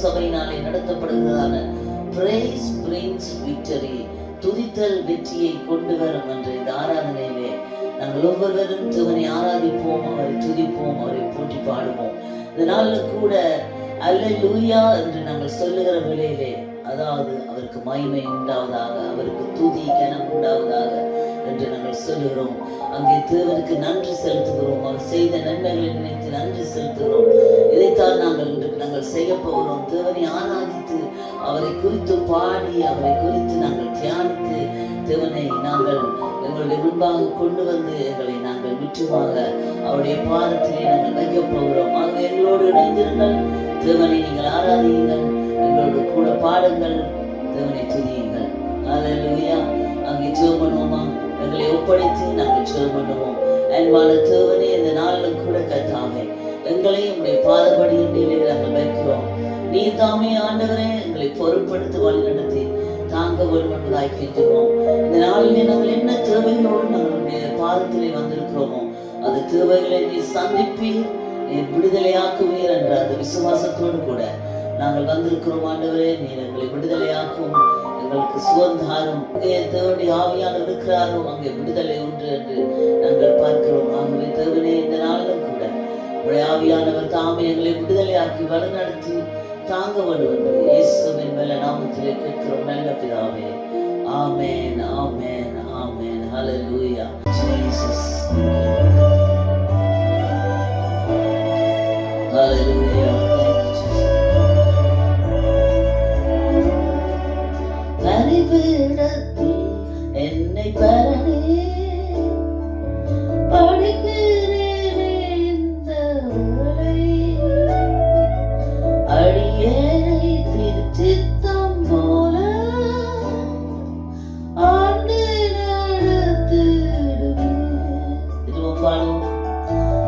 சபையினாலே நடத்தப்படுகிறதான Praise brings victory, துதித்தல் வெற்றியை கொண்டு வரும் என்ற இந்த ஆராதனையிலே நாங்கள் ஒவ்வொருவரும் தேவனை ஆராதிப்போம், அவரை துதிப்போம், அவரை போற்றி பாடுவோம். இதனால கூட அல்லேலூயா என்று நாங்கள் சொல்லுகிற வேளையிலே, அதாவது அவருக்கு மகிமை உண்டாவதாக, அவருக்கு துதி கனம் உண்டாவதாக என்று நாங்கள் சொல்லுகிறோம். அங்கே தேவனுக்கு நன்றி செலுத்துகிறோம், அவர் செய்த நன்மைகளை நினைத்து நன்றி செலுத்துகிறோம். இதைத்தான் நாங்கள் இன்றைக்கு நாங்கள் செய்ய போகிறோம். தேவனை ஆராதித்து அவரை குறித்து பாடி அவரை குறித்து நாங்கள் தியானித்து தேவனை நாங்கள் எங்களுடைய முன்பாக கொண்டு வந்து எங்களை நாங்கள் முற்றுமாக அவருடைய பாதத்திலே நாங்கள் வைக்க போகிறோம். ஆகவே எங்களோடு இணைந்திருங்கள், தேவனை நீங்கள் ஆராதியுங்கள், எங்களோடு கூட பாடுங்கள், தேவனை துதியுங்கள். அல்லேலூயா. அங்கே ஜெபம் பண்ணுவோமா? எங்களை ஒப்படைத்து நாங்கள் ஜெபம் பண்ணுவோம். அன்பான தேவனே, இந்த நாளிலும் கூட கர்த்தாவே எங்களையும் உடைய பாதபடியின் நிலையை நாங்கள் வைக்கிறோம். நீ தாமே ஆண்டவரே எங்களை பொருட்படுத்தி வழிநடத்தி தாங்க வேண்டும் என்பதாய் கெஞ்சுகிறோம். இந்த நாளிலே நாங்கள் என்ன தேவைகளோடு நாங்களுடைய பாதத்திலே வந்திருக்கிறோமோ அந்த தேவைகளை நீ சந்திப்பீர், நீ விடுதலையாக்குவீர் என்ற அந்த விசுவாசத்தோடு கூட நாங்கள் வந்திருக்கிறோம். ஆண்டவரே, நீர் எங்களை விடுதலையாக்கும், எங்களுக்கு சுதந்திரம் தேவனுடைய ஆவியானவர் இருக்கிறாரோ அங்கே விடுதலை உண்டு என்று நாங்கள் பார்க்கிறோம். ஆகவே தேவனே, இந்த நாளிலும் கூட உடைய ஆவியானவர் தாமே எங்களை விடுதலையாக்கி வழிநடத்தி தாங்க வேண்டும் என்பது இயேசுவின் மேல நாமத்திலே கேட்கிறோம் நல்ல பிதாவே. ஆமென், ஆமென், ஆமென். ஹல்லேலூயா. ஜீசஸ். ஹல்லேலூயா. பரிவிடத்தில் என்னை பரணே படிக்கிறேனே இந்த வேளை, அடியேனை திருச்சித்தம் போல ஆண்டு நடத்திடுவேன். திரும்ப பாடும்.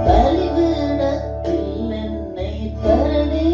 பரிவிடத்தில் என்னை பரணே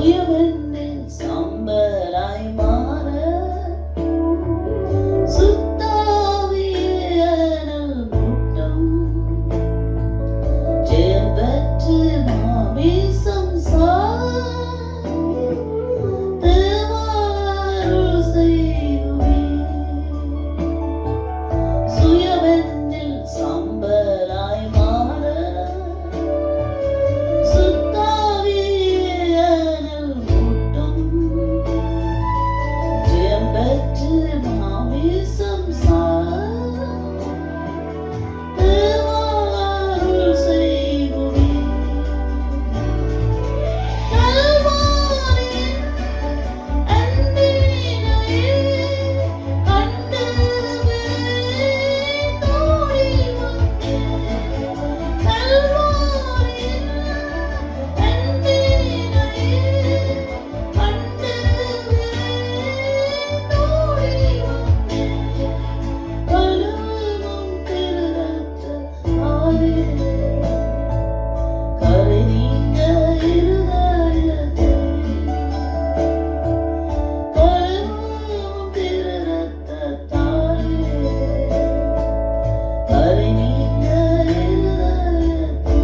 சுயமென்னில் சாம்பலாய் மாற சுத்தாவிய அனல் மூட்டம் ஜெயம் பெற்று மாமிசம் தேவாருள் செய்யுமே. சுயமென்னில் சாம்பலாய் மாற சுத்தாவிய அனல் மூட்டம் ஜெயம் பெற்று மாமிசம் தேவாருள் செய்யுமே. கல்வாரியின் அன்பினையே கண்டவே தோழி வந்தேன். கல்வாரியின் அன்பினையே கண்டவே தோழி வந்தேன். கழுவும் திருரத்தத்தாலே கரை நீங்க இருதயத்தை கழுவும் திருரத்தத்தாலே கரை நீங்க இருதயத்தை.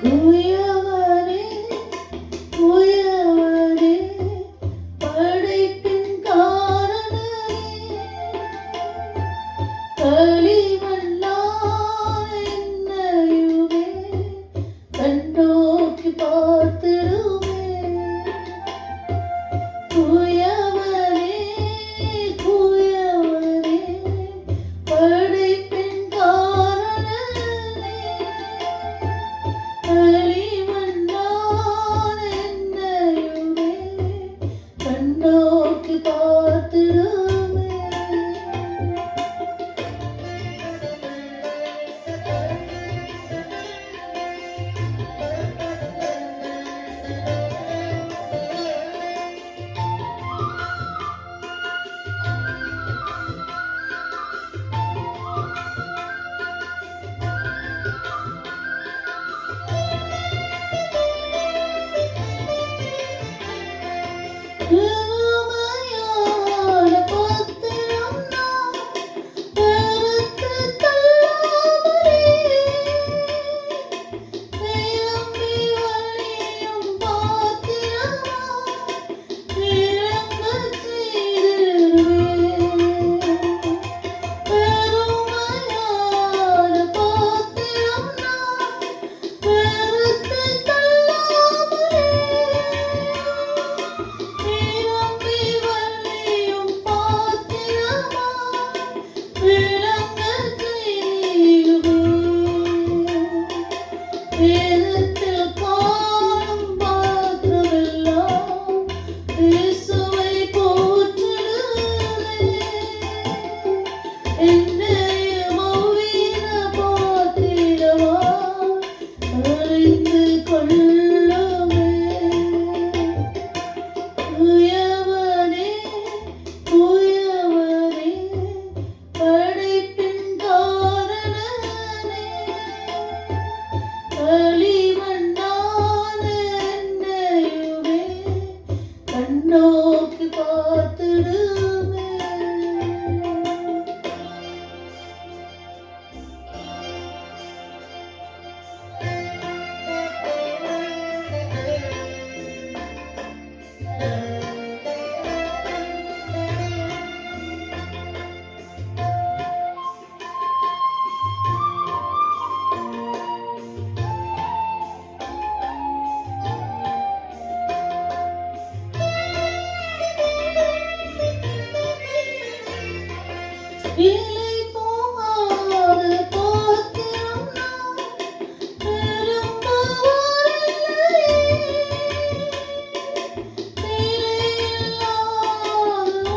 குயவனே குயவனே படைப்பின் காரணமே களிமண்ணான என்னையுமே கண்டோக்கி பார்த்திடுமே. குயவனே குயவனே படைப்பின் காரணமே களிமண்ணான என்னையுமே கண்டோக்கி பார்த்திடுமே. உமையான பாத்திரம் நான் பெருத்து தள்ளாமலே நிரம்பி வழியும் பாத்திரமா நிரம்பச் செய்திடுவேன். பெருமையான பாத்திரம் நான் பெருத்து தள்ளாமலே நிரம்பி வழியும் பாத்திரமா விளங்கச் செய்திடுவேன். வேதத்தில் காணும் பாத்திரமெல்லாம் இயேசுவை போற்றிடுவே. என்னையும் அவ்வீன பாத்திரமா அறிந்து கொள்ளுமே. குயவனே குயவனே படைப்பின் காரணனே களிமண்ணான என்னையுமே கண்ணோக்கி பார்த்திடுமே. விலை போகாத பாத்திரம் நான் திரும்புவதில்லையே. நிலையில்லாத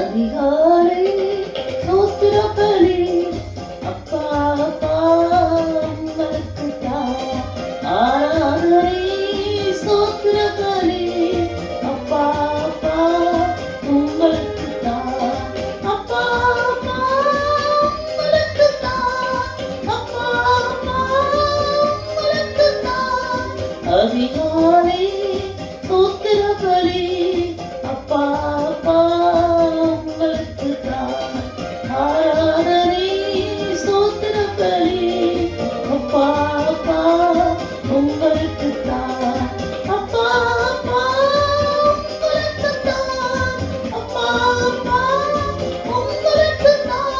அதிகாலை ஸ்தோத்திர பலி அப்பா அப்பா உங்களுக்குத்தான் ஆராதனை ஸ்தோத்திர பலி அப்பா அப்பா உங்களுக்குத்தான் அப்பா அப்பா உங்களுக்குத்தான் அப்பா அப்பா உங்களுக்குத்தான் அதிகாலை ஸ்தோத்திர பலி அப்பா அப்பா உங்களுக்குத்தான் ஆராதனை ஸ்தோத்திர பலி அப்பா அப்பா உங்களுக்குத்தான் அப்பா அப்பா உங்களுக்குத்தான் அப்பா அப்பா உங்களுக்குத்தான்.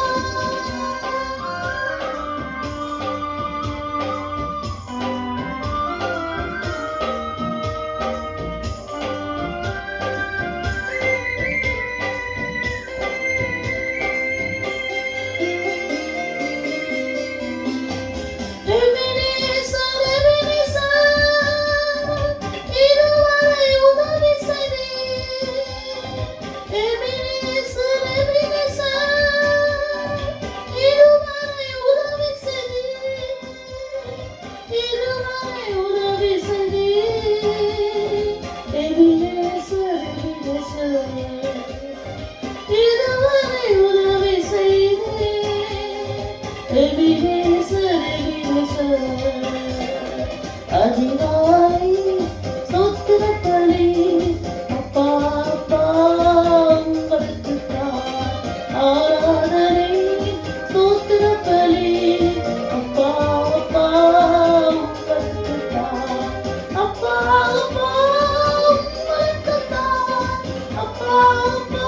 எபினேசர் எபினேசர் இதுவரை உதவி செய்தீர். எபினேசர் எபினேசர் இதுவரை உதவி செய்தீர். இதுவரை உதவி செய்தீர். எபினேசர் எபினேசர் இதுவரை உதவி செய்தீர். எபினேசர் அதிகாலை ஸ்தோத்திர பலி அப்பா அப்பா உங்களுக்குத்தான் ஆராதனை ஸ்தோத்திர பலி அப்பா அப்பா உங்களுக்குத்தான் அப்பா அப்பா உங்களுக்குத்தான் அப்பா அப்பா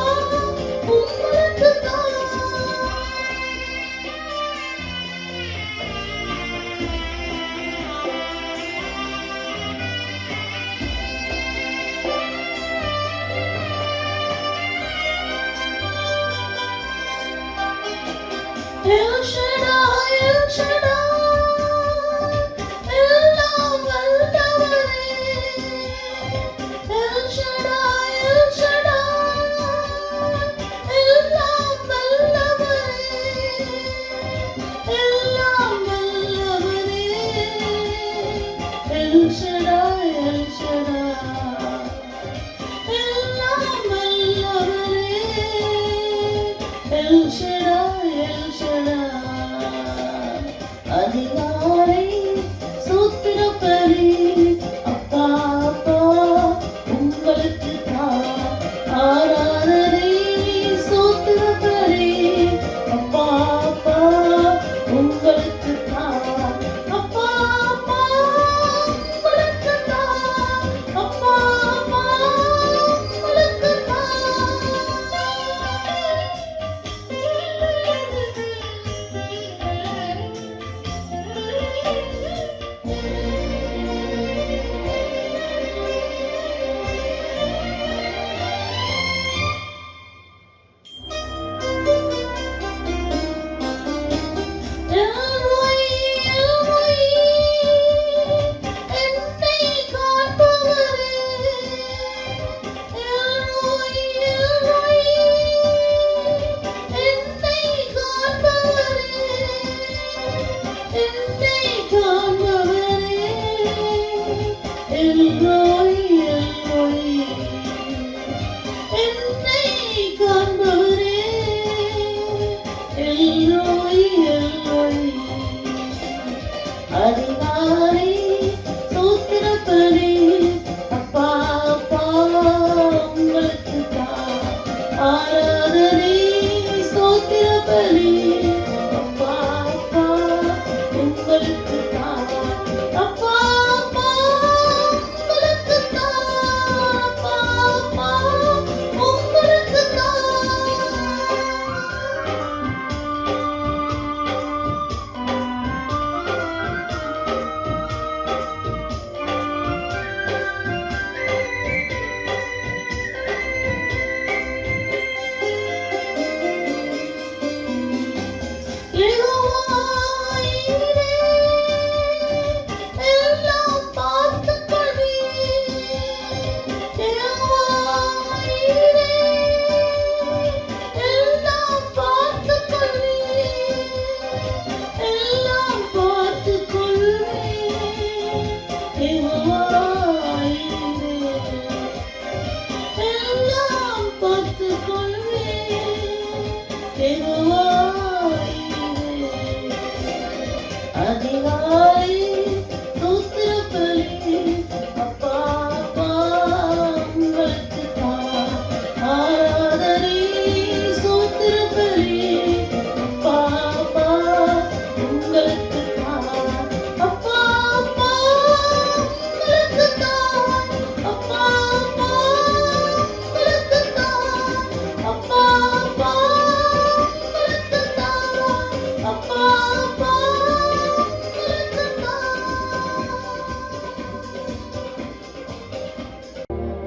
உங்களுக்குத்தான். El Shaddai, El Shaddai, எல்லாம் வல்லவரே. El Shaddai, El Shaddai, எல்லாம் வல்லவரே. எல்லாம் வல்லவரே. El Shaddai, El Shaddai, எல்லாம் வல்லவரே. El Shaddai, El Shaddai அதிகாலை ஸ்தோத்திர பலி அப்பா அப்பா உங்களுக்குத்தான் ஆராதனை ஸ்தோத்திர பலி அப்பா அப்பா உங்களுக்குத்தான் அப்பா அப்பா உங்களுக்குத்தான் அப்பா அப்பா உங்களுக்குத்தான்.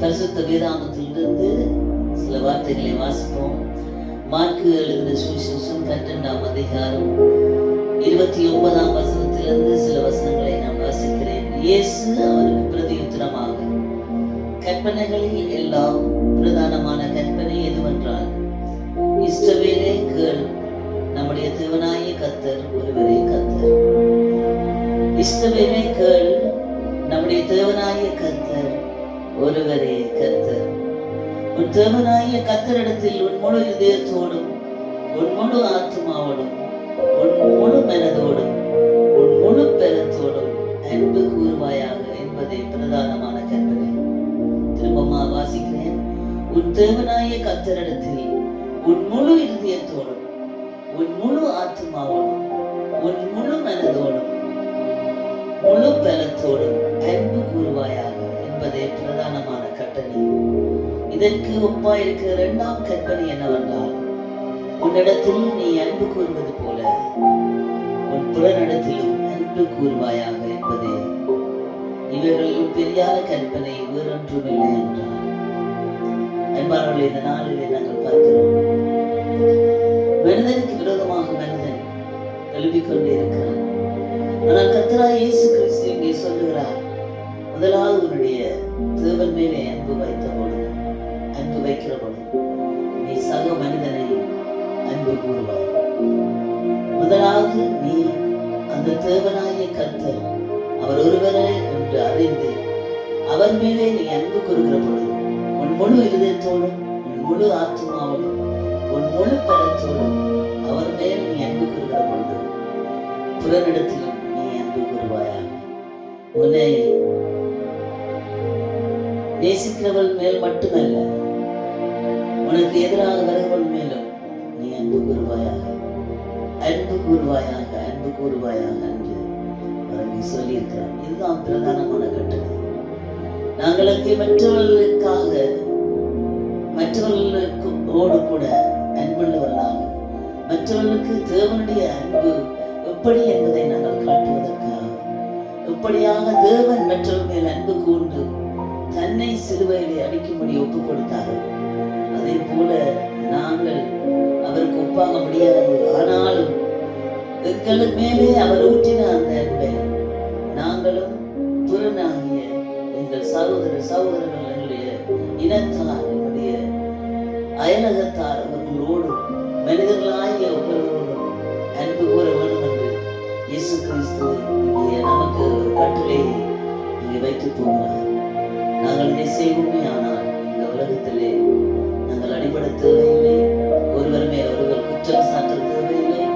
பரிசுத்த வேதாகமத்திலிருந்து சில வார்த்தைகளை வாசிப்போம். மார்க்கு எழுதின சுவிசேஷம் 12ஆம் அதிகாரம் 29ஆம் வசனத்திலிருந்து சில வசனங்களை நான் வாசிக்கிறேன். இயேசு அவருக்கு பிரதியுத்தரமாக, கற்பனைகளில் எல்லாம் பிரதானமான கற்பனை எதுவென்றால், இஸ்ரவேலே கேள், நம்முடைய தேவனாகிய கர்த்தர் ஒருவரே கர்த்தர். இஸ்ரவேலே கேள், நம்முடைய தேவனாகிய கர்த்தர் ஒருவரே கர்த்தர். உன் தேவனாகிய கர்த்தரிடத்தில் உன் முழு இதயத்தோடும், உன் முழு ஆத்மாவோடும், உன் முழு மனதோடும், உன் முழு பலத்தோடும் அன்பு கூறுவாயாக என்பதே பிரதானமான கற்பனை. திரும்பமா வாசிக்கிறேன். உன் தேவனாகிய கர்த்தரிடத்தில் உன் முழு இதயத்தோடும், உன் முழு ஆத்மாவோடும், உன் முழு மனதோடும், முழு பலத்தோடும் அன்பு கூறுவாயாக என்பதே பிரதானமான கட்டளை. இதற்கு ஒப்பாயிருக்கிற இரண்டாம் கற்பனை என்னவென்றால், உன்னிடத்தில் நீ அன்பு கூறுவது போல உன் புறனிடத்திலும் அன்பு கூறுவாயாக என்பதே. இவர்களில் பெரியார கற்பனை வேறொன்றுமில்லை என்றார். அன்பானவர்களே, இந்த நாளிலே நாங்கள் பார்க்கிறோம், மனிதனுக்கு விரோதமாக மனிதன் எழுப்பிக் கொண்டே இருக்கிறான். ஆனால் கர்த்தராகிய இயேசு கிறிஸ்து இங்கே சொல்லுகிறார், முதலாவது உன்னுடைய தேவன் மேலே அன்பு வைத்த பொழுது, அன்பு வைக்கிற பொழுது நீ சக மனிதனை அன்பு கூறுவாய். முதலாவது நீ அந்த தேவனாகிய கர்த்தர் அவர் ஒருவரே என்று அறிந்து அவர் மேலே நீ அன்பு கூறுகிற பொழுது, உன் முழு இதயத்தோடும், உன் முழு ஆத்மாவோடும், உன் முழு பலத்தோடும் அவர் மேல் நீ அன்பு கூறுகிற பொழுது, புறனிடத்திலும் நீ அன்பு கூறுவாயாக. உன்னை நேசிக்கிறவள் மேல் மட்டுமல்ல, உனக்கு எதிராக வருவள் மேலும் நீ அன்பு கூறுவாயாக, அன்பு கூறுவாயாக, அன்பு கூறுவாயாக என்று நீ சொல்லியிருக்கிறார். இதுதான் பிரதானமான கட்டளை. நாங்களுக்கு மற்றவர்களுக்காக, மற்றவர்களுக்கு கூட அன்புள்ளவர்களாக, மற்றவர்களுக்கு தேவனுடைய அன்பு எப்படி என்பதை நாங்கள் காட்டுவதற்காக, எப்படியாக தேவன் மற்றவர்கள் மேல் அன்பு கூர்ந்து தன்னை சிலுவையிலே அடிக்கும்படி ஒப்புக் கொடுத்தார்கள், அதே போல நாங்கள் அவருக்கு ஒப்பாக முடியாது. ஆனாலும் எங்கள் மேலே அவர் ஊற்றின அந்த அன்பை நாங்களும் புறனாகிய எங்கள் சகோதரர்கள், எங்களுடைய இனத்தார், எங்களுடைய அயலகத்தார் அவர்களோடும் மனிதர்களாகிய ஒவ்வொருவரோடும் அன்பு கூற வேண்டும் என்று இயேசு கிறிஸ்து இங்கே நமக்கு ஒரு கட்டளை இங்கே வைத்து போகிறார். நாங்கள் இதை செய்வோமே, ஆனால் இந்த உலகத்திலே நாங்கள் அடிபட தேவையில்லை, ஒருவர் மேல் ஒருவர் குற்றம் சாட்ட தேவையில்லை,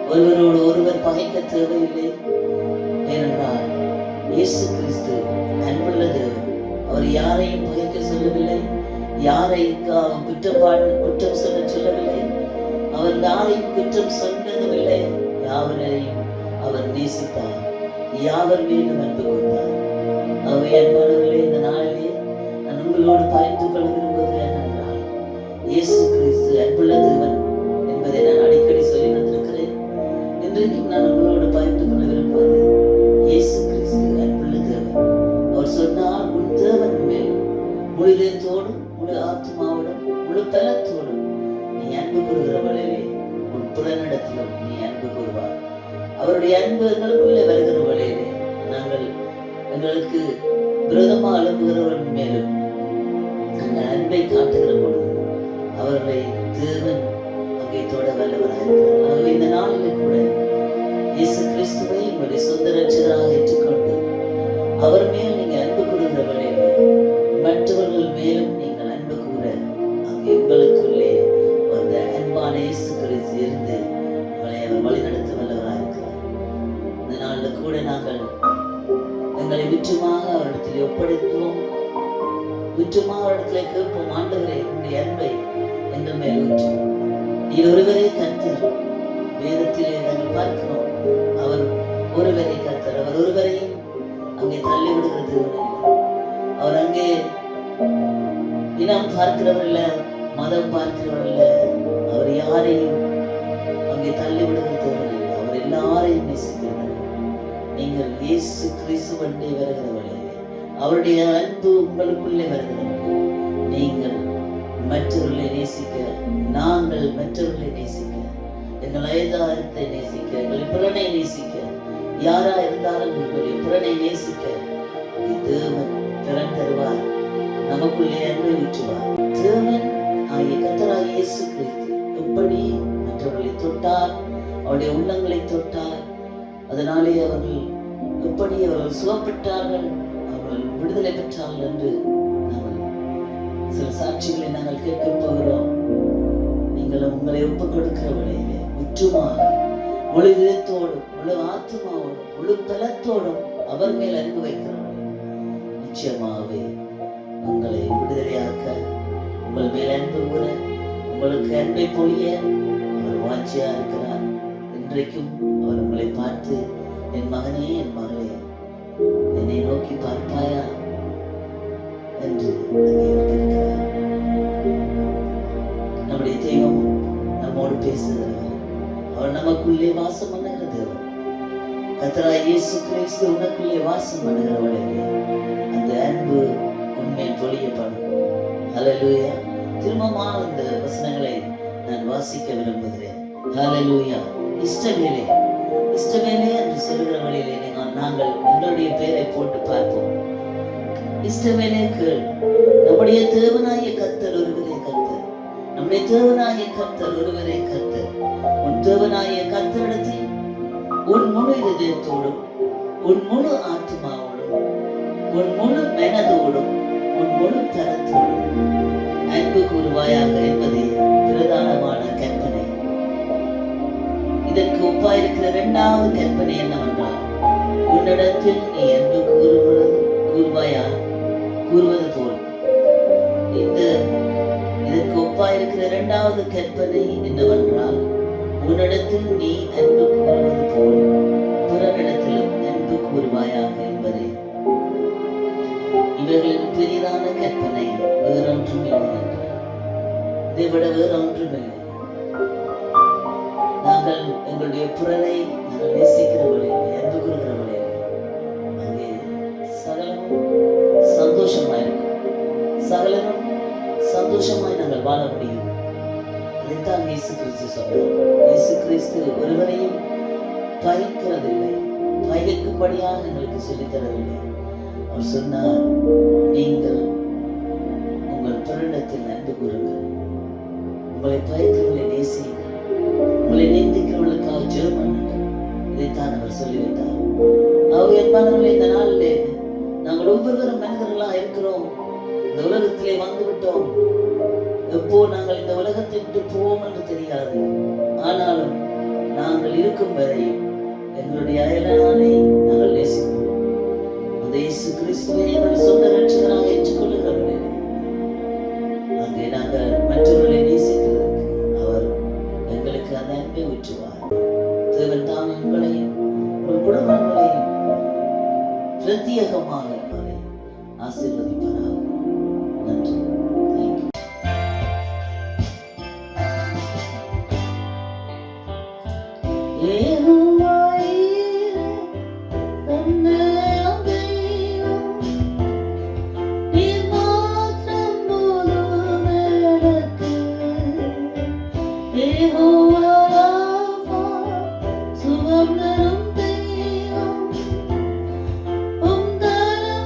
ஒருவரோடு ஒருவர் பகைக்க தேவையில்லை. ஏனென்றால் இயேசு கிறிஸ்து அன்புள்ள தேவன். அவர் யாரையும் பகைக்க சொல்லவில்லை, யாரையும் குற்றம் சொல்ல சொல்லவில்லை, அவர் யாரையும் குற்றம் சொன்னதுமில்லை. யாவரையும் அவர் நேசித்தார், யாவர் மீண்டும் அன்பு கொண்டார். அவை அன்பானவர்களே, இந்த நாளிலே நான் உங்களோடு பகிர்ந்து கொள்ள விரும்புவது என்னென்றால், இயேசு கிறிஸ்து அன்புள்ள தேவன் என்பதை நான் அடிக்கடி சொல்லி வந்திருக்கிறேன். இன்றைக்கும் நான் உங்களோடு பகிர்ந்து கொள்ள விரும்புவது, இயேசு கிறிஸ்து அன்புள்ள தேவன். அவர் சொன்னால், உன் தேவன் மேல் முழு இதயத்தோடும், முழு ஆத்மாவோடும், முழு பலத்தோடும் நீ அன்பு கூறுகிற வேளையிலே உன் புறனிடத்திலும் நீ அன்பு கூறுவார். அவருடைய அன்பு எங்களுக்குள்ளே வருகிற வேளையிலே நாங்கள் எங்களுக்கு விரோதமாக எழுப்புகிறவர்கள் மேலும் நாங்கள் அன்பை காட்டுகிற பொழுது அவர்களை தேவன் அங்கே தொட வல்லவராயிருக்கிறார். ஆகவே இந்த நாளிலே கூட இயேசு கிறிஸ்துவை உங்களுடைய சொந்த ரட்சகராக ஏற்றுக்கொண்டு அவர் மேல் நீங்கள் அன்பு கூறுகிற வேளையிலே மற்றவர்கள் மேலும் நீங்கள் அன்பு கூற அங்கே உங்களுக்குள்ளே அந்த அன்பான இயேசு கிறிஸ்து இருந்து உங்களை அவர் வழி நடத்த வல்லவராயிருக்கிறார். இந்த நாளில் முற்றுமாக அவரிடத்தில் ஒப்படைக்கிறோம். முற்றுமாக அவரிடத்துல கேட்போம், ஆண்டவரே உன்னுடைய அன்பை எங்கள் மேல் ஊற்று. நீர் ஒருவரே கர்த்தர். வேதத்திலே நாங்கள் பார்க்கிறோம், அவர் ஒருவரே கர்த்தர். அவர் ஒருவரையும் அங்கே தள்ளி விடுகிறது. அவர் அங்கே இனம் பார்க்கிறவர் இல்ல, மதம் பார்க்கிறவர் இல்ல. அவர் யாரையும் அங்கே தள்ளி விடுகிறது. அவர் எல்லாரையும் நேசிக்கிறார். நீங்கள் இயேசு கிறிஸ்துவண்டே வருகிறவர்களே, அவருடைய அன்பு உங்களுக்குள்ளே வருகிறது. நீங்கள் மற்றவர்களை நேசிக்க, நாங்கள் மற்றவர்களை நேசிக்க, எங்கள் அயதாரத்தை நேசிக்க, எங்களை பிறனை நேசிக்க, யாரா இருந்தாலும் எங்களுடைய பிறனை நேசிக்க தேவன் திறன் தருவார். நமக்குள்ளே அன்பை ஊற்றுவார். தேவன் ஆகிய கர்த்தராகிய இயேசு கிறிஸ்து எப்படி மற்றவர்களை தொட்டார், அவருடைய உள்ளங்களை தொட்டார். அதனாலே அவர்கள் எப்படி அவர்கள் சுகப்பட்டார்கள், அவர்கள் விடுதலை பெற்றார்கள் என்று நாங்கள் சில சாட்சிகளை நாங்கள் கேட்க போகிறோம். நீங்கள் உங்களை ஒப்புக் கொடுக்கிறவர்களே, முற்றுமாக முழு விதத்தோடும் முழு ஆத்மாவோடும் முழு பலத்தோடும் அவர் மேல் அன்பு வைக்கிறவர்கள் நிச்சயமாகவே உங்களை விடுதலையாக்க, உங்கள் மேல் அன்பு கூற, உங்களுக்கு அன்பை பொழிய அவர் வாஞ்சியா இருக்கிறார். இன்றைக்கும் அவர் உங்களை பார்த்து, என் மகனே என் மகளே என்னை நோக்கி பார்ப்பாயா என்று இருக்கிறார். நம்முடைய தெய்வம் நம்மோடு பேசுகிறார். அவர் நமக்குள்ளே வாசம் பண்ணுகிற தேவன். கர்த்தராகிய இயேசு கிறிஸ்து உனக்குள்ளே வாசம் பண்ணுகிறவளே, அந்த அன்பு உண்மையில் பொழியப்படும். ஹல்லேலூயா. திரும்பமா இந்த வசனங்களை நான் வாசிக்க விரும்புகிறேன். ஹல்லேலூயா. இஷ்டவேலே, இஷ்டவேலே என்று சொல்லுகிற வழியிலே நாங்கள் எங்களுடைய பெயரை போட்டு பார்ப்போம். இஷ்டவேலே கேள், நம்முடைய தேவனாகிய கர்த்தர் ஒருவரே கர்த்தர். நம்முடைய தேவனாகிய கர்த்தர் ஒருவரே கர்த்தர். உன் தேவனாகிய கர்த்தரிடத்தில் உன் முழு இதயத்தோடும் உன் முழு ஆத்மாவோடும் உன் முழு மனதோடும் உன் முழு தரத்தோடும் அன்பு கூறுவாயாக என்பதே பிரதானமான கற்பனை. இதற்கு ஒப்பாயிருக்கிற இரண்டாவது கற்பனை என்னவென்றால், உன்னிடத்தில் நீ அன்பு கூறுவது போல். இதற்கு ஒப்பாயிருக்கிற இரண்டாவது கற்பனை என்னவென்றால், உன்னிடத்தில் நீ அன்பு கூறுவது போல் பிறரிடத்திலும் அன்பு கூறுவாயாக என்பதே. இவர்களின் பெரிதான கற்பனை வேறொன்றும் இல்லை என்றார். இதை விட வேறொன்றும் இல்லை. நாங்கள் எங்களுடைய பிறரை நாங்கள் நேசிக்கிறவர்களே, அன்பு கூறுகிறவர்களே, அங்கே சகலமும் சந்தோஷமாய் இருக்கும். சகலரும் சந்தோஷமாய் நாங்கள் வாழ முடியும். அதைத்தான் இயேசு கிறிஸ்து சொன்னார். இயேசு கிறிஸ்து ஒருவரையும் பகைக்கிறதில்லை, பகைக்கும்படியாக எங்களுக்கு சொல்லித் தரவில்லை. அவர் சொன்னார், நீங்கள் உங்கள் பிறரிடத்தில் அன்பு கூறுங்கள், உங்களை பகைக்கிறவர்களை நேசியுங்கள், உங்களை நிந்திக்கிறவர்களுக்காக ஜெபம் பண்ணுங்கள். இதைத்தான் அவர் சொல்லி வைத்தார். அவர் என்பானவர்களே, இந்த நாளிலே நாங்கள் ஒவ்வொருவரும் மனிதர்களாக இருக்கிறோம். இந்த உலகத்திலே வந்துவிட்டோம். எப்போ நாங்கள் இந்த உலகத்தை விட்டு போவோம் என்று தெரியாது. ஆனாலும் நாங்கள் இருக்கும் வரை எங்களுடைய அயலானை நாங்கள் நேசிப்போம். அந்த இயேசு கிறிஸ்துவை எங்கள் சொந்த ரட்சகராக ஏற்றுக்கொள்ளுகிறவர்களே, அங்கே நாங்கள் மற்றவர்களை நேசிக்கிறதற்கு அவர் எங்களுக்கு அந்த அன்பை ஊற்றுவார். தேவன் தாம் எங்களையும் உங்கள் குடும்பங்களையும் பிரத்யேகமாக ஆசீர்வதிப்பாராக. நன்றி. சுகம் தரும் தெய்வம், உம் தரம்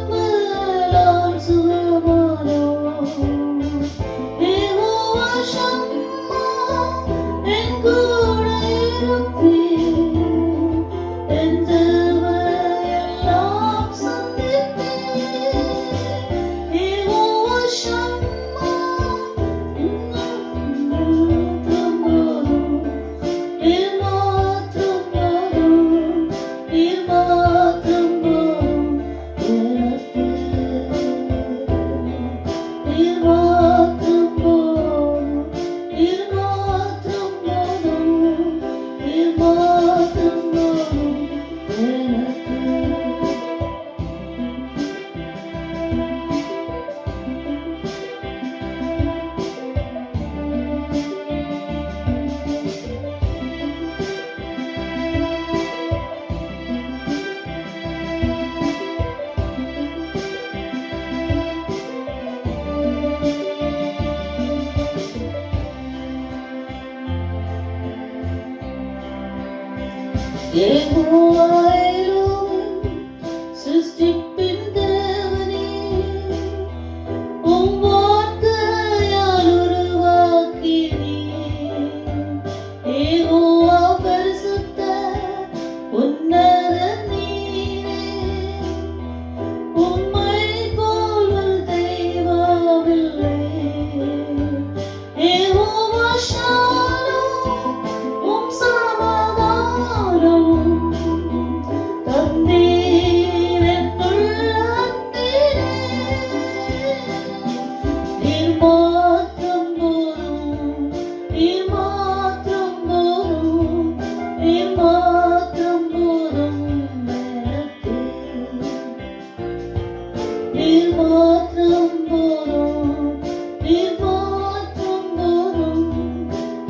சிருஷ்டிப்பின் தேவனே, உம் வார்த்தையால் உருவாக்கினீர். யெகோவா பரிசுத்தர், உன்னத நீரே, உம்மை போல் ஒரு தெய்வமில்லை. யெகோவா ஷாலோம், உம் சமாதானம் தந்தீர் என் உள்ளத்திலே. நீர் மாத்திரம் போதும், நீர் மாத்திரம் போதும், நீர் மாத்திரம் போதும் எனக்கு. நீர் மாத்திரம் போதும், நீர் மாத்திரம் போதும்,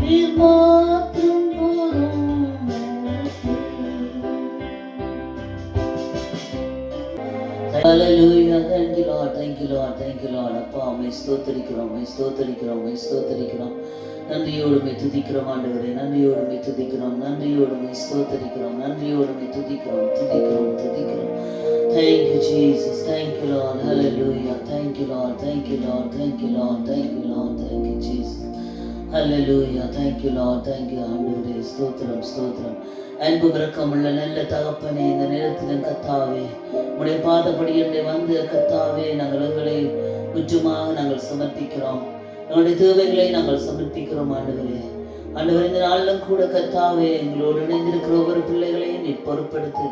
நீர் மாத்திரம் போதும் எனக்கு. Hallelujah. Thank you Lord, thank you Lord, thank you Lord. அப்பா உம்மை ஸ்தோத்திரிக்கிறோம், உம்மை ஸ்தோத்திரிக்கிறோம், உம்மை ஸ்தோத்திரிக்கிறோம். நன்றியோடு உம்மை துதிக்கிறோம் ஆண்டவரே, நன்றியோடு உம்மை துதிக்கிறோம், நன்றியோடு உம்மை ஸ்தோத்திரிக்கிறோம், நன்றியோடு உம்மை துதிக்கிறோம், துதிக்கிறோம், துதிக்கிறோம். Thank you Jesus, thank you Lord, hallelujah. Thank you Lord, thank you Lord, thank you Lord, thank you Lord, thank you Jesus. Hallelujah, thank you Lord, thank you ஆண்டவரே. ஸ்தோத்திரம், ஸ்தோத்திரம். அன்பு இரக்கமுள்ள நல்ல தகப்பனே, இந்த நேரத்திலும் கர்த்தாவே உம்முடைய பாதப்படியிலே வந்து கர்த்தாவே நாங்கள் எங்களை முற்றுமாக நாங்கள் சமர்ப்பிக்கிறோம். எங்களுடைய தேவைகளை நாங்கள் சமர்ப்பிக்கிறோம் ஆண்டவரே. ஆண்டவரே, இந்த நாளிலும் கூட கர்த்தாவே எங்களோடு இணைந்திருக்கிற ஒவ்வொரு பிள்ளைகளையும் நீ பொறுப்படுத்து.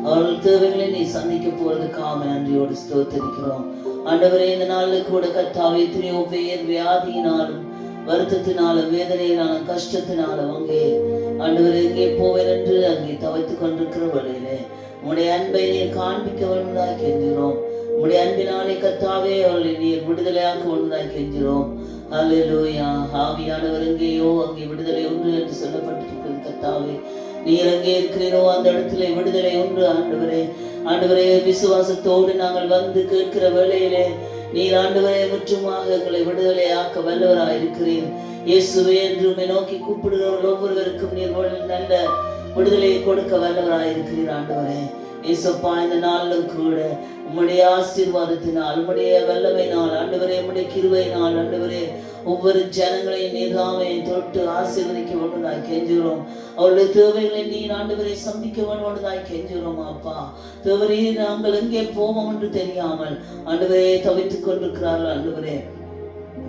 அவர்கள் தேவைகளை நீ சந்திக்க போறதுக்காக நன்றியோடு ஸ்தோத்திரிக்கிறோம் ஆண்டவரே. இந்த நாளில் கூட கர்த்தாவே எத்தனையோ பேர் வியாதியினாலும் வருத்தத்தினாலும் வேதனையினாலும் கஷ்டத்தினாலும் அங்கே ஆண்டவரே எங்கே போவேன் என்று அங்கே தவித்துக் கொண்டிருக்கிற வழியிலே உம்முடைய அன்பை நீர் காண்பிக்க வேண்டுவதாய் கெஞ்சுகிறோம். உம்முடைய அன்பினாலே கர்த்தாவே அவர்களை நீர் விடுதலையாக்க வேண்டுவதாய் கெஞ்சுகிறோம். ஹல்லேலூயா. ஆவியானவர் எங்கேயோ அங்கே விடுதலை உண்டு என்று சொல்லப்பட்டிருக்கிறது கர்த்தாவே. நீர் எங்கே இருக்கிறீரோ அந்த இடத்துல விடுதலை உண்டு ஆண்டவரே. ஆண்டவரே, விசுவாசத்தோடு நாங்கள் வந்து கேட்கிற வேளையிலே நீர் ஆண்டவரே முற்றுமாக எங்களை விடுதலையாக்க வல்லவராய் இருக்கிறீர். இயேசுவே என்று உம்மை நோக்கி கூப்பிடுகிறவர்கள் ஒவ்வொருவருக்கும் நீர் நல்ல விடுதலையை கொடுக்க வல்லவராய் இருக்கிறீர் ஆண்டவரே. இயேசுப்பா, இந்த நாளிலும் கூட உம்முடைய ஆசீர்வாதத்தினால், உம்முடைய வல்லமையினால் ஆண்டவரே, உம்முடைய கிருபையினால் ஆண்டவரே ஒவ்வொரு ஜனங்களையும் நீர்தாமே தொட்டு ஆசீர்வதிக்க வேண்டுவதாய் கெஞ்சுகிறோம். அவருடைய தேவைகளை நீர் ஆண்டவரை சந்திக்க வேண்டுவதாய் கெஞ்சுகிறோம். அப்பா தேவரே, நாங்கள் எங்கே போவோம் என்று தெரியாமல் ஆண்டவரே தவித்துக் கொண்டிருக்கிறார்கள் ஆண்டவரே.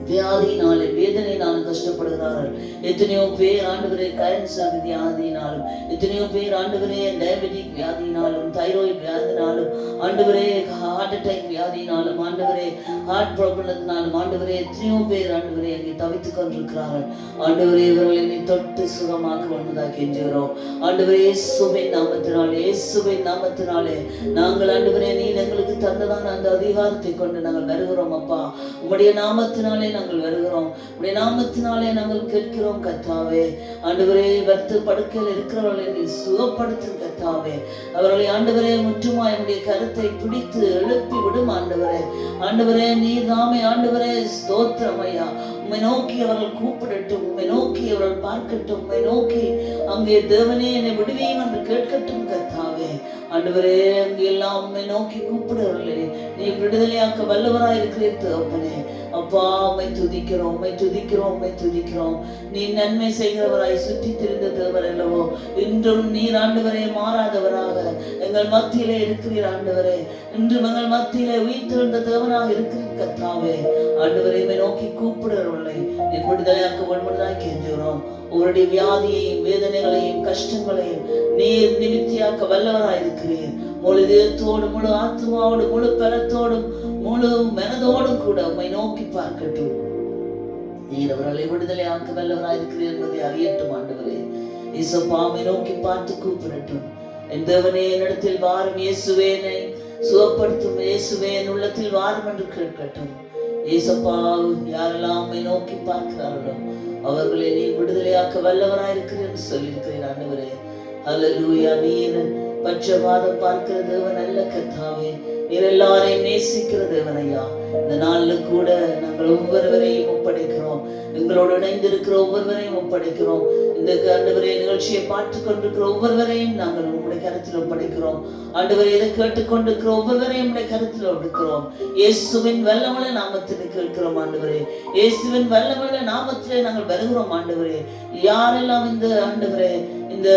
வியாதியினாலும் வேதனையினாலும் கஷ்டப்படுகிறார்கள். எத்தனையோ பேர் ஆண்டவரே கேன்சர் வியாதியினாலும், எத்தனையோ பேர் ஆண்டவரே டயபெட்டிக் வியாதியினாலும், தைராய்டு வியாதினாலும், ஆண்டவரே ஹார்ட் அட்டாக் வியாதியினாலும், ஆண்டவரே ஹார்ட் ப்ராப்ளத்தினாலும் ஆண்டவரே எத்தனையோ பேர் ஆண்டவரே அங்கே தவித்துக் கொண்டிருக்கிறார்கள். ஆண்டவரே இவர்களை நீ தொட்டு சுகமாக்க வேண்டுவதாக கெஞ்சுகிறோம். ஆண்டவரே இயேசுவின் நாமத்தினாலே, இயேசுவின் நாமத்தினாலே நாங்கள் ஆண்டவரே நீர் எங்களுக்கு தந்ததான அந்த அதிகாரத்தை கொண்டு நாங்கள் வருகிறோம். அப்பா உம்முடைய நாமத்தினாலே நாங்கள் வருகிறோம், உடைய நாமத்தினாலே நாங்கள் கேட்கிறோம் கர்த்தாவே. ஆண்டவரே வருத்த படுக்கையில் இருக்கிறவர்களை நீ சுகப்படுத்தும் கர்த்தாவே. அவர்களை ஆண்டவரே முற்றுமாய் உடைய கருத்தை பிடித்து எழுப்பி விடும் ஆண்டவரே. ஆண்டவரே நீர் நாமே ஆண்டவரே ஸ்தோத்திரம் ஐயா. உம்மை நோக்கி அவர்கள் கூப்பிடட்டும், உம்மை நோக்கி அவர்கள் பார்க்கட்டும், உம்மை நோக்கி அங்கே தேவனே என்னை விடுவேன் என்று கேட்கட்டும் கர்த்தாவே. ஆண்டவரே அங்கே எல்லாம் உம்மை நோக்கி கூப்பிடுவர்களே நீ விடுதலையாக்க வல்லவராய் இருக்கிறீர் தகப்பனே. அப்பா உம்மை துதிக்கிறோம், உம்மை துதிக்கிறோம், உம்மை துதிக்கிறோம். நீ நன்மை செய்கிறவராய் சுற்றி திரிந்த தேவர் அல்லவோ. இன்றும் நீர் ஆண்டவரே மாறாதவராக எங்கள் மத்தியிலே இருக்கிறீர் ஆண்டவரே. இன்றும் எங்கள் மத்தியிலே உயிர்த்தெழுந்த தேவனாக இருக்கிறீர் கர்த்தாவே. ஆண்டவரை நோக்கி கூப்பிடுறவர்களை நீ விடுதலையாக்க வேண்டுவதாய் கெஞ்சுகிறோம். உங்களுடைய வியாதியையும் வேதனைகளையும் கஷ்டங்களையும் நீர் நிமித்தியாக்க வல்லவராய் இருக்கிறீர். முழு இதயத்தோடும், முழு ஆத்மாவோடு, முழு பலத்தோடும், முழு மனதோடும் கூட உம்மை நோக்கி பார்க்கட்டும். நீர் அவர்களை விடுதலையாக்க வல்லவராய் இருக்கிறீர் என்பதை அறியட்டும் ஆண்டவரே. இயேசுவை நோக்கி பார்த்து கூப்பிடட்டும். என் தேவனே என்னிடத்தில் வாரும், இயேசுவே என்னை சுகப்படுத்தும், இயேசுவே என் உள்ளத்தில் வாரும் என்று கேட்கட்டும். இயேசுப்பா, யாரெல்லாம் உம்மை நோக்கி பார்க்கிறார்களோ அவர்களை நீ விடுதலையாக்க வல்லவராய் இருக்கிறீர் என்று சொல்லியிருக்கிறீர் ஆண்டவரே. ஹல்லேலூயா. நீர் பட்சபாதம் பார்க்கிற தேவன் அல்ல கர்த்தாவே. நீர் எல்லாரையும் நேசிக்கிற தேவன் ஐயா. இந்த நாள்ல கூட நாங்கள் ஒவ்வொருவரையும் ஒப்படைக்கிறோம், எங்களோடு இணைந்திருக்கிற ஒவ்வொருவரையும் ஒப்படைக்கிறோம். இந்த ஆண்டவரே நிகழ்ச்சியை பார்த்து கொண்டிருக்கிற ஒவ்வொருவரையும் நாங்கள் உங்களுடைய கருத்தில் ஒப்படைக்கிறோம். ஆண்டவரே இதை கேட்டுக்கொண்டிருக்கிற ஒவ்வொருவரையும் உங்களுடைய கருத்தில் ஒடுக்கிறோம். இயேசுவின் வல்லமுள்ள நாமத்தில் கேட்கிறோம் ஆண்டவரே. இயேசுவின் வல்லமுள்ள நாமத்திலே நாங்கள் வருகிறோம் ஆண்டவரே. யாரெல்லாம் இந்த ஆண்டவரே இந்த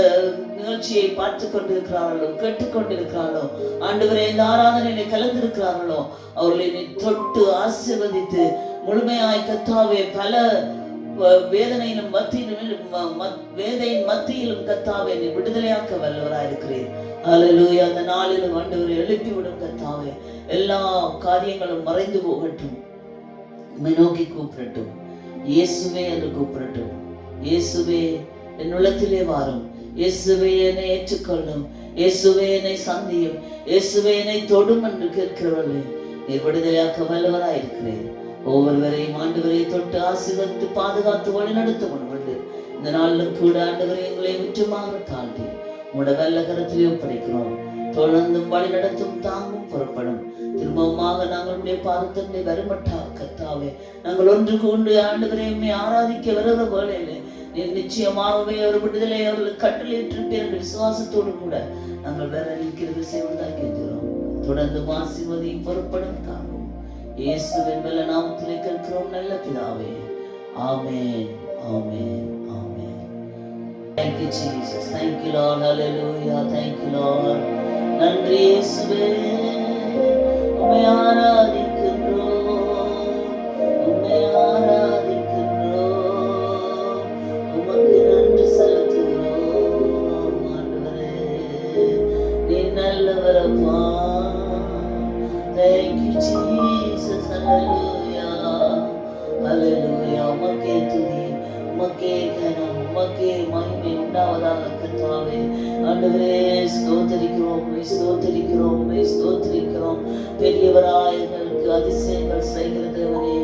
நிகழ்ச்சியை பார்த்து கொண்டிருக்கிறார்களோ, கேட்டுக்கொண்டிருக்கிறார்களோ, ஆண்டவரே இந்த ஆராதனையிலே கலந்திருக்கிறார்களோ, அவர்களை தொட்டு ஆசீர்வதித்து முழுமையாய் கர்த்தாவே பல வேதனையிலும் வேதையின் மத்தியிலும் கர்த்தாவே நீ விடுதலையாக்க வல்லவராயிருக்கிறேன். அல்லேலூயா. அந்த நாளிலும் ஆண்டவரை எழுப்பிவிடும் கர்த்தாவே. எல்லா காரியங்களும் மறைந்து போகட்டும். உம்மை நோக்கி கூப்பிடட்டும். இயேசுவே என்று கூப்பிடட்டும். இயேசுவே என் உள்ளத்திலே வாரும். இயேசுவே என்னை ஏற்றுக்கொள்ளும். இயேசுவே என்னை சந்தியும். இயேசுவே என்னை தொடும் என்று கேட்கிறவர்களே நீர் விடுதலையாக்க வல்லவராயிருக்கிறேன். ஒவ்வொருவரையும் ஆண்டவரை தொட்டு ஆசீர்வதித்து பாதுகாத்து வழி நடத்த முன்வந்து இந்த நாளிலும் கூட ஆண்டவரை எங்களை முற்றுமாக தாண்டி உங்களோட வல்ல கரத்திலே ஒப்படைக்கிறோம். தொடர்ந்தும் வழி நடத்தும் தாங்கும் புறப்படும். திரும்பமாக நாங்களுடைய பாதத்தன்னை வருமட்டா கர்த்தாவே நாங்கள் ஒன்று கொண்டு ஆண்டவரை ஆராதிக்க வருகிற வேளையிலே நீர் நிச்சயமாகவே ஒரு விடுதலை அவர்களுக்கு கட்டளையிட்டிருப்பீர் என்ற விசுவாசத்தோடு கூட நாங்கள் வேற நிற்கிறது செய்வதாக இருக்கிறோம். தொடர்ந்து ஆசீர்வதியும் புறப்படும் தாங்கும் இயேசுவின் மேல நாமத்திலே கேட்கிறோம் நல்ல பிதாவே. ஆமென், ஆமென், ஆமென். Thank you Jesus. Thank you Lord. Hallelujah. Thank you Lord. நன்றி இயேசுவே. உம்மை ஆராதிக்கிறோம். உம்மை ஆராதிக்கிறோம். உமக்கு நன்றி செலுத்துகிறோம் ஆண்டவரே. நீ நல்லவரப்பா. Thank you Jesus. Hallelujah. Hallelujah. உமக்கே துதி, உமக்கே கனம், உமக்கே மகிமை உண்டாவதாக கர்த்தாவே. ஆண்டவரே ஸ்தோத்திரிக்கிறோம், ஸ்தோத்திரிக்கிறோம், ஸ்தோத்திரிக்கிறோம். பெரியவராய் எங்களுக்கு அதிசயங்கள் செய்கிற தேவனே,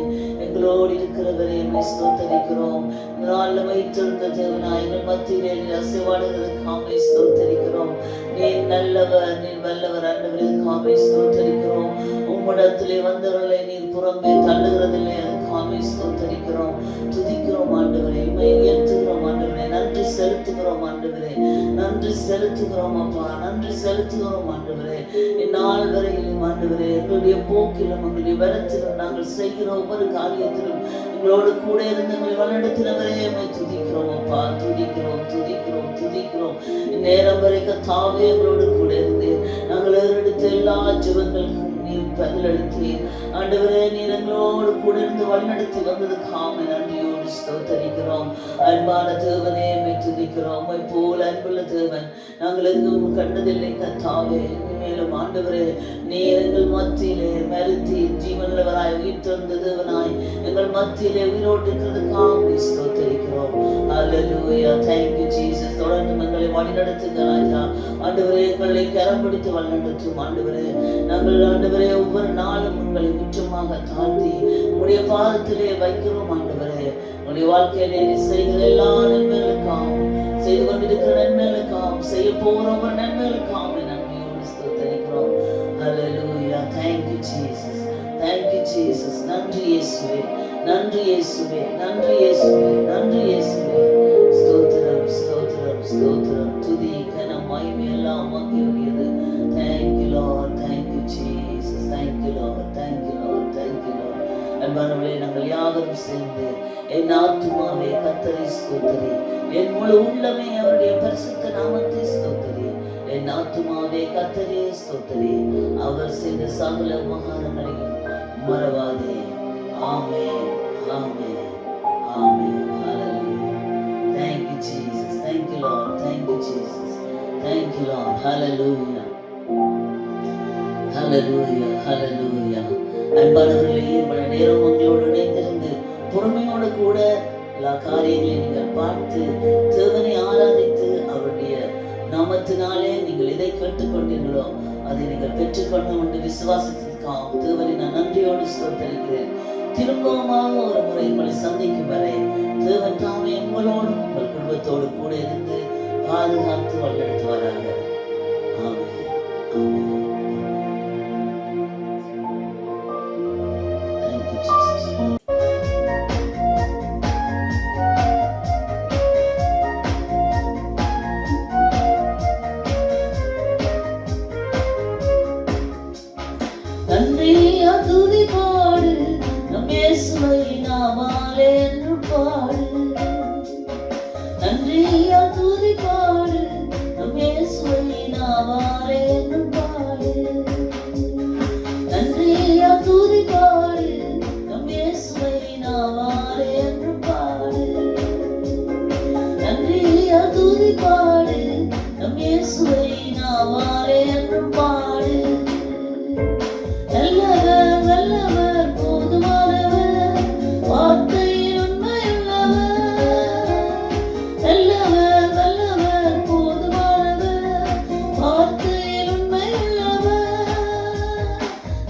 எங்களோடு இருக்கிறவரே ஸ்தோத்திரிக்கிறோம். நாளில் வைத்திருந்த தேவனாய் எங்கள் மத்தியிலே அசைவாடுகிறதுக்காக ஸ்தோத்திரிக்கிறோம். நீ நல்லவர், நீ வல்லவர் ஆண்டவரே, காமை ஸ்தோத்திரிக்கிறோம். உம்மிடத்திலே வந்தவர்களை நீர் புறம்பே தள்ளுகிறதில்லை, அதுக்காக ஸ்தோத்திரிக்கிறோம். துதிக்கிறோம் ஆண்டவரே, உம்மை உயர்த்துகிறோம் ஆண்டவரே, நன்றி செலுத்துகிறோம் ஆண்டவரே, நன்றி செலுத்துகிறோம் அப்பா, நன்றி செலுத்துகிறோம் ஆண்டவரே. இந்நாள் வரையிலும் ஆண்டவரே எங்களுடைய போக்கிலும் எங்களுடைய வரத்திலும் நாங்கள் செய்கிற ஒவ்வொரு காரியத்திலும் எங்களோடு கூட இருந்து எங்களை வழிநடத்தினவரே உம்மை துதிக்கிறோம் அப்பா, துதிக்கிறோம், துதிக்கிறோம், துதிக்கிறோம். இந்நேரம் வரைக்கும் தாவே எங்களோடு கூட இருந்து நாங்கள் எடுத்த எல்லா ஜெபங்களுக்கும் நீர் பதிலளித்தீர் ஆண்டவரே. நீர் எங்களோடு கூட இருந்து வழிநடத்தி வந்ததுக்காக நன்றியோடு ஸ்தோத்திரிக்கிறோம். அன்பான தேவனே உம்மை துதிக்கிறோம். உம்மை போல அன்புள்ள தேவன் நாங்கள் எங்கும் கண்டதில்லை கர்த்தாவே. மேலும் ஆண்டவரே நீர் எங்கள் மத்தியிலே மருத்தி ஜீவனுள்ளவராய் உயிர்த்தெழுந்த தேவனாய் எங்கள் மத்தியிலே உயிரோடு இருக்கிறதுக்காக ஸ்தோத்திரிக்கிறோம். Hallelujah. Thank you Jesus. தொடர்ந்து எங்களை வழிநடத்துங்க ராஜா. ஆண்டவரே எங்களை கரம் பிடித்து வழிநடத்தும் ஆண்டவரே. நாங்கள் ஆண்டவரே ஒவ்வொரு நாளும் உங்களை முற்றமாக தாழ்த்தி உங்களுடைய பாதத்திலே வைக்கிறோம் ஆண்டவரே. உங்களுடைய வாழ்க்கையிலே செய்கிற எல்லா நன்மைகளுக்காகவும், செய்து கொண்டிருக்கிற நன்மைகளுக்காகவும், செய்ய போகிற ஒவ்வொரு நன்மைகளுக்காகவும் நன்மையோடு ஸ்தோத்திரிக்கிறோம். Hallelujah. Thank you Jesus. Thank you Jesus. நன்றி இயேசுவே, நன்றி இயேசுவே, நன்றி இயேசுவே, நன்றி இயேசுவே. ஸ்தோத்திரம், ஸ்தோத்திரம், ஸ்தோத்திரம். துதி கனம் மகிமை எல்லாம் உமக்குரியது. Thank you Lord. Thank you Jesus. Thank you Lord. Thank you Lord. Thank you Lord. அன்பானவர்களே நாங்கள் யாவரும் சேர்ந்து என் ஆத்துமாவே கர்த்தரை ஸ்தோத்திரி, என் முழு உள்ளமே அவருடைய பரிசுத்த நாமத்தை ஸ்தோத்திரி. என் ஆத்துமாவே கர்த்தரை ஸ்தோத்திரி, அவர் செய்த சகல உபகாரங்களையும் மறவாதே. ஆமென், ஆமென், ஆமென். Hallelujah. Thank you Jesus. Thank you Lord. Thank you Jesus. Thank you Lord. Hallelujah. Hallelujah. Hallelujah. அன்பானவர்களே இவ்வளவு நேரம் உங்களோடு இணைந்திருந்து பொறுமையோடு கூட எல்லா காரியங்களையும் நீங்கள் பார்த்து தேவனை ஆராதித்து அவருடைய நாமத்தினாலே நீங்கள் எதை கேட்டுக்கொண்டீர்களோ அதை நீங்கள் பெற்றுக்கொண்டு கொண்டு விசுவாசத்திற்காக தேவனை நான் நன்றியோடு ஸ்தோத்திரிக்கிறேன். திரும்பவுமாக ஒரு முறை உங்களை சந்திக்கும் வரை தேவன் தாமே உங்களோடு உங்கள் குடும்பத்தோடு கூட இருந்து பாதுகாத்து வழிநடத்துவாராக. ஆமென், ஆமென். நாவாலே என்று பாடு. நன்றியா துதி பாடு, நம் இயேசுவை நாவாலே என்று பாடு. நன்றியா துதி பாடு, நம் இயேசுவை நாவாலே என்று பாடு. நன்றியா துதி பாடு, நம் இயேசுவை நாவாலே என்று பாடு. நல்லவர் வல்லவர் போதுமானவர், வார்த்தையில் உண்மையுள்ளவர். நல்லவர் வல்லவர் போதுமானவர், வார்த்தையில் உண்மையுள்ளவர்.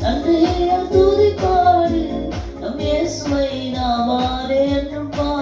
நன்றியா துதி பாடு, நம் இயேசுவை நாவாலே என்று பாடு.